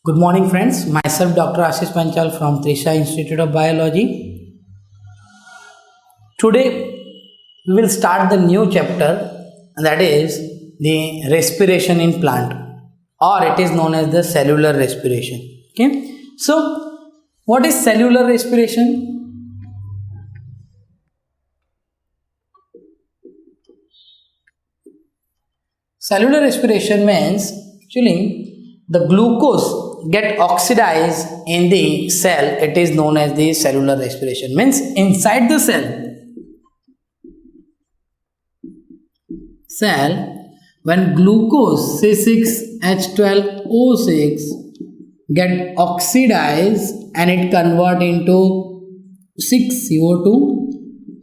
Good morning, friends. Myself, Dr. Ashish Panchal from Trisha Institute of Biology. Today, we will start the new chapter, and that is the respiration in plant, or it is known as the cellular respiration. Okay. So, what is cellular respiration? Cellular respiration means actually the glucose get oxidized in the cell. It is known as the cellular respiration. Means inside the cell when glucose C6H12O6 get oxidized and it convert into 6CO2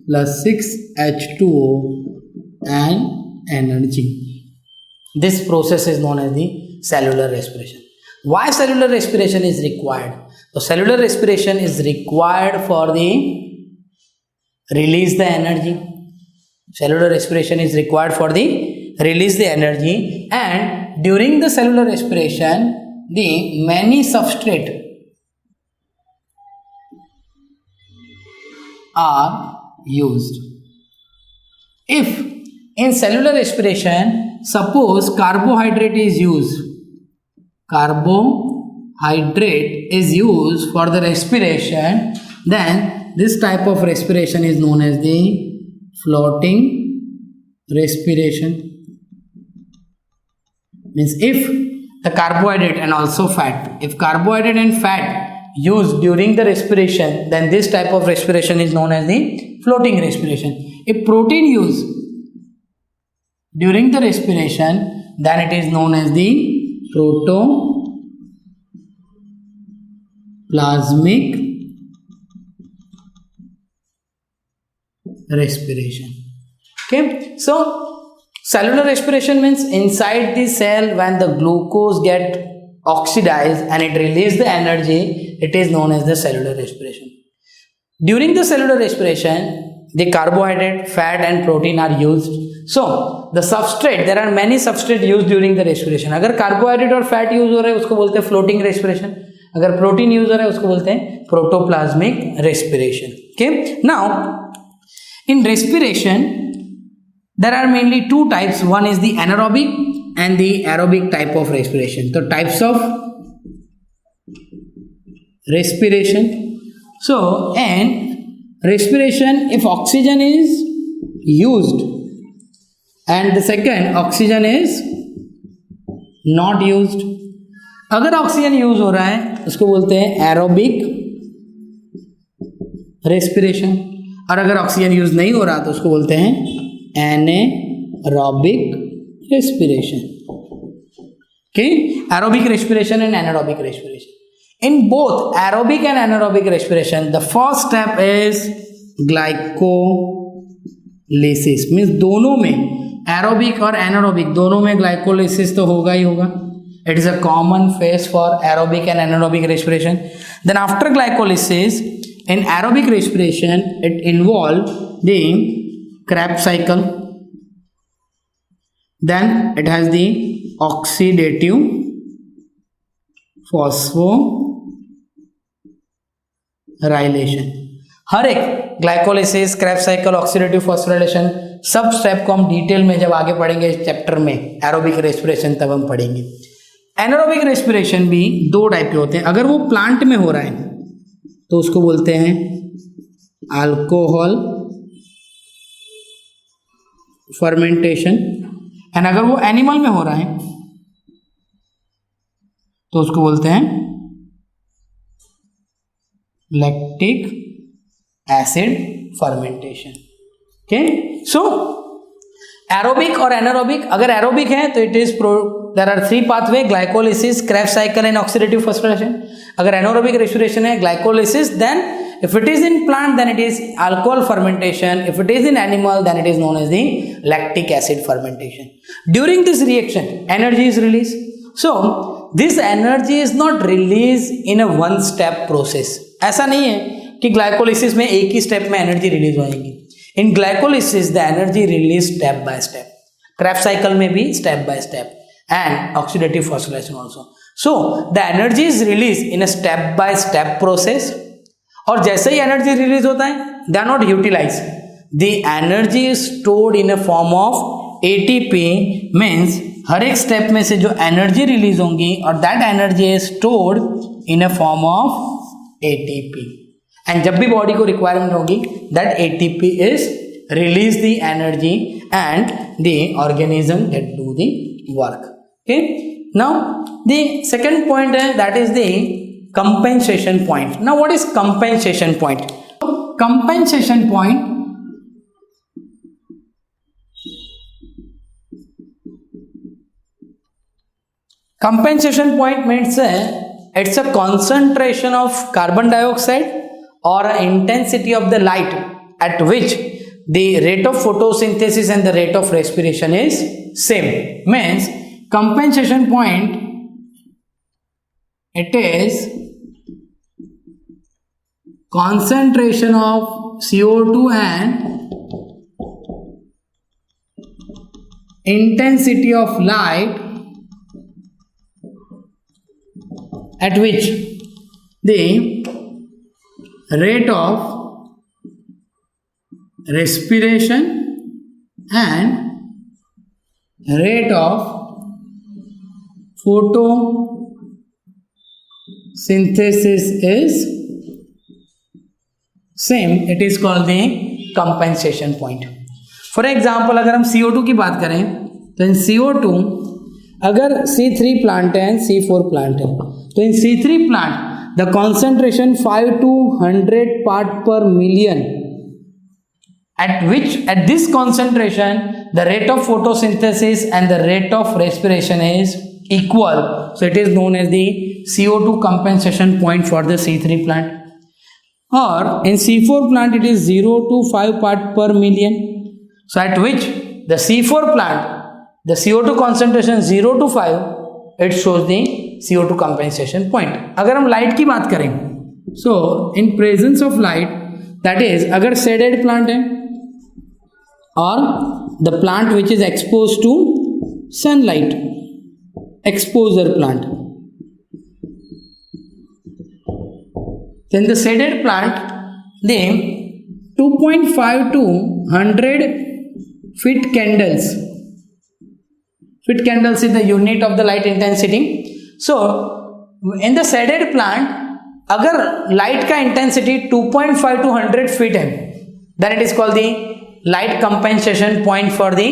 plus 6H2O and energy. This process is known as the cellular respiration. Why cellular respiration is required? So cellular respiration is required for the release the energy. Cellular respiration is required for the release the energy, and during the cellular respiration, the many substrate are used. If in cellular respiration, suppose carbohydrate is used. Carbohydrate is used for the respiration, then this type of respiration is known as the floating respiration. Means if the carbohydrate and also fat, if carbohydrate and fat used during the respiration, then this type of respiration is known as the floating respiration. If protein used during the respiration, then it is known as the protoplasmic respiration. Okay, so cellular respiration means inside the cell when the glucose get oxidized and it release the energy, it is known as the cellular respiration. During the cellular respiration, the carbohydrate, fat and protein are used. So the substrate, there are many substrate used during the respiration. अगर carbohydrate और fat use हो रहा है उसको बोलते हैं floating respiration. अगर protein use हो रहा है उसको बोलते हैं protoplasmic respiration. Okay. Now in respiration there are mainly two types. One is the anaerobic and the aerobic type of respiration. So types of respiration. So and respiration, if oxygen is used and the second oxygen is not used. अगर oxygen use हो रहा है उसको बोलते हैं aerobic respiration, और अगर oxygen use नहीं हो रहा तो उसको बोलते हैं anaerobic respiration. Okay, aerobic respiration and anaerobic respiration. In both aerobic and anaerobic respiration, the first step is glycolysis. Means दोनों में aerobic और anaerobic दोनों में glycolysis तो होगा ही होगा. It is a common phase for aerobic and anaerobic respiration. Then after glycolysis, in aerobic respiration, it involves the Krebs cycle. Then it has the oxidative phosphorylation. हर एक glycolysis, Krebs cycle, oxidative phosphorylation सब step को हम detail में जब आगे पढ़ेंगे इस chapter में एरोबिक रेस्पिरेशन तब हम पढ़ेंगे. एनारोबिक रेस्पिरेशन भी दो टाइप के होते हैं. अगर वो प्लांट में हो रहा है तो उसको बोलते हैं अल्कोहल फर्मेंटेशन, एंड अगर वो एनिमल में हो रहा है तो उसको बोलते हैं lactic acid fermentation. Okay, so aerobic और एनारोबिक. अगर एरोबिक है तो it is there are three pathway: glycolysis, Krebs cycle and oxidative phosphorylation. अगर एनारोबिक रेस्पिरेशन है glycolysis, then if it is in plant then it is alcohol fermentation, if it is in animal then it is known as the lactic acid fermentation. During this reaction energy is released. So this energy is not released in a one step process. ऐसा नहीं है कि glycolysis में एक ही step में energy release हो जाएगी. In glycolysis the energy release step by step. Krebs cycle में भी step by step, and oxidative phosphorylation also. So the energy is released in a step by step process. और जैसे ही energy release होता है, they are not utilized. The energy is stored in a form of ATP, means हर एक step में से जो energy release होंगी और that energy is stored in a form of ATP. And जब भी बॉडी को रिक्वायरमेंट होगी, that ATP is release the energy and the organism get do the work. Okay, now the second point है, that is the compensation point. Now what is compensation point? Compensation point compensation point means it's a concentration of carbon dioxide or intensity of the light at which the rate of photosynthesis and the rate of respiration is same. Means compensation point, it is concentration of CO2 and intensity of light at which the rate of respiration and rate of photosynthesis is same. It is called the compensation point. For example, अगर हम CO2 की बात करें तो इन CO2 अगर C3 plant है, C4 plant है, तो इन C3 plant the concentration 5 to 100 part पर million, at this concentration the rate of photosynthesis and the rate of respiration is equal. So it is known as the CO2 compensation point for the C3 plant. Or in C4 plant it is 0 to 5 part per million. So at which the C4 plant, the CO2 concentration 0 to 5, it shows the CO2 compensation point. अगर हम light की बात करें, so in presence of light, that is अगर shaded plant है or the plant which is exposed to sunlight, exposure plant, then the shaded plant, the 2.5 to 100 feet candles. Feet candles is the unit of the light intensity. So in the shaded plant, अगर light का intensity 2.5 to 100 feet है, then it is called the light compensation point for the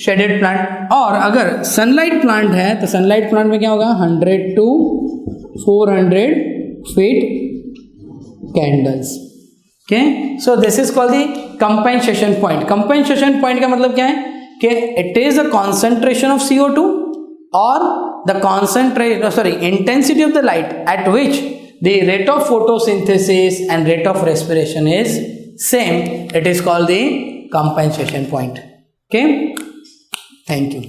shaded plant. और अगर sunlight plant है तो sunlight plant में क्या होगा, 100 to 400 feet candles. Okay, so this is called the compensation point. Compensation point का मतलब क्या है कि it is a concentration of CO2 or the intensity of the light at which the rate of photosynthesis and rate of respiration is same. It is called the compensation point. Okay, thank you.